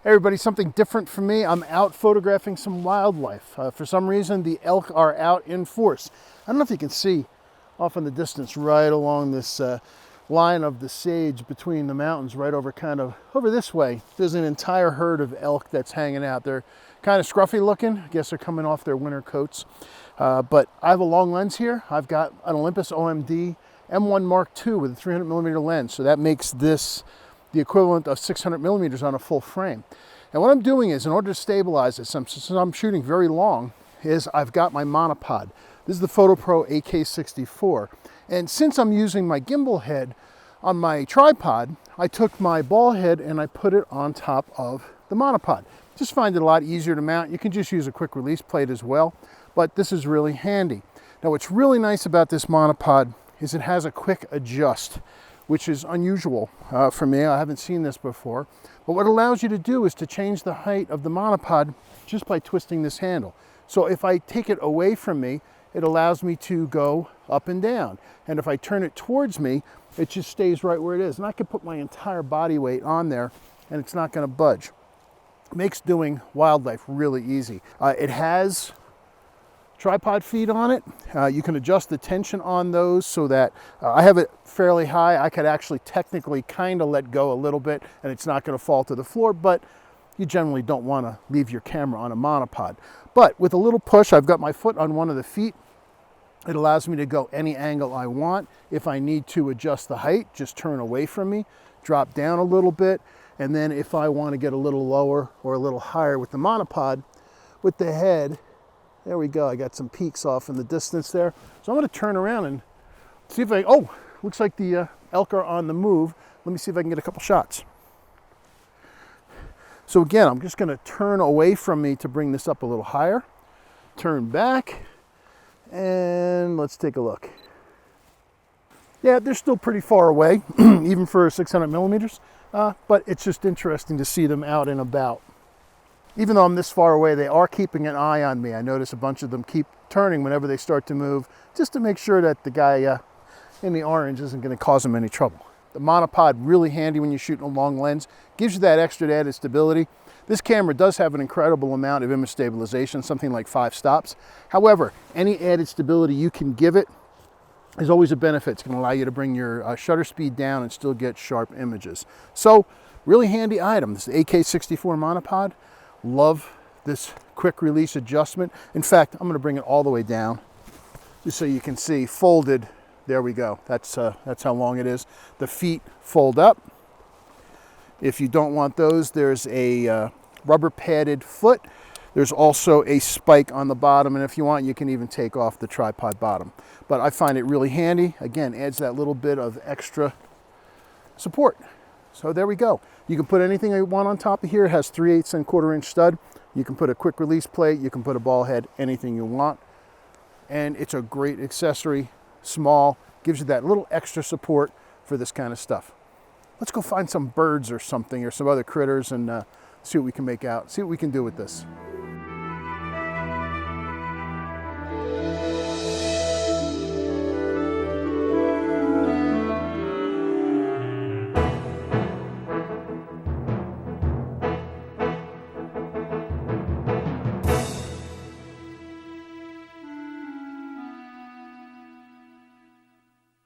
Everybody, something different for me. I'm out photographing some wildlife. For some reason, the elk are out in force. I don't know if you can see off in the distance, right along this line of the sage between the mountains, right over kind of over this way. There's an entire herd of elk that's hanging out. They're kind of scruffy looking. I guess they're coming off their winter coats. But I have a long lens here. I've got an Olympus OMD M1 Mark II with a 300 millimeter lens. So that makes this the equivalent of 600 millimeters on a full frame. And what I'm doing is, in order to stabilize it, since I'm shooting very long, is I've got my monopod. This is the Fotopro Ak-64. And since I'm using my gimbal head on my tripod, I took my ball head and I put it on top of the monopod. Just find it a lot easier to mount. You can just use a quick release plate as well, but this is really handy. Now what's really nice about this monopod is it has a quick adjust, which is unusual for me. I haven't seen this before. But what it allows you to do is to change the height of the monopod just by twisting this handle. So if I take it away from me, it allows me to go up and down. And if I turn it towards me, it just stays right where it is. And I can put my entire body weight on there and it's not gonna budge. It makes doing wildlife really easy. It has tripod feet on it. You can adjust the tension on those so that I have it fairly high. I could actually technically kind of let go a little bit and it's not going to fall to the floor, but you generally don't want to leave your camera on a monopod. But with a little push, I've got my foot on one of the feet. It allows me to go any angle I want. If I need to adjust the height, just turn away from me, drop down a little bit, and then if I want to get a little lower or a little higher with the monopod, with the head, there we go. I got some peaks off in the distance there. So I'm going to turn around and see if oh, looks like the elk are on the move. Let me see if I can get a couple shots. So again, I'm just going to turn away from me to bring this up a little higher. Turn back and let's take a look. Yeah, they're still pretty far away, even for 600 millimeters, but it's just interesting to see them out and about. Even though I'm this far away, they are keeping an eye on me. I notice a bunch of them keep turning whenever they start to move, just to make sure that the guy in the orange isn't going to cause them any trouble. The monopod, really handy when you're shooting a long lens, gives you that extra added stability. This camera does have an incredible amount of image stabilization, something like 5 stops. However, any added stability you can give it is always a benefit. It's going to allow you to bring your shutter speed down and still get sharp images. So, really handy item. This is the Ak-64 monopod. Love this quick release adjustment. In fact, I'm going to bring it all the way down just so you can see folded. There we go. That's how long it is. The feet fold up. If you don't want those, there's a rubber padded foot. There's also a spike on the bottom, and if you want, you can even take off the tripod bottom. But I find it really handy. Again, adds that little bit of extra support. So there we go. You can put anything you want on top of here. It has 3/8 and 1/4 inch stud. You can put a quick release plate. You can put a ball head, anything you want. And it's a great accessory, small, gives you that little extra support for this kind of stuff. Let's go find some birds or something or some other critters and see what we can make out, see what we can do with this.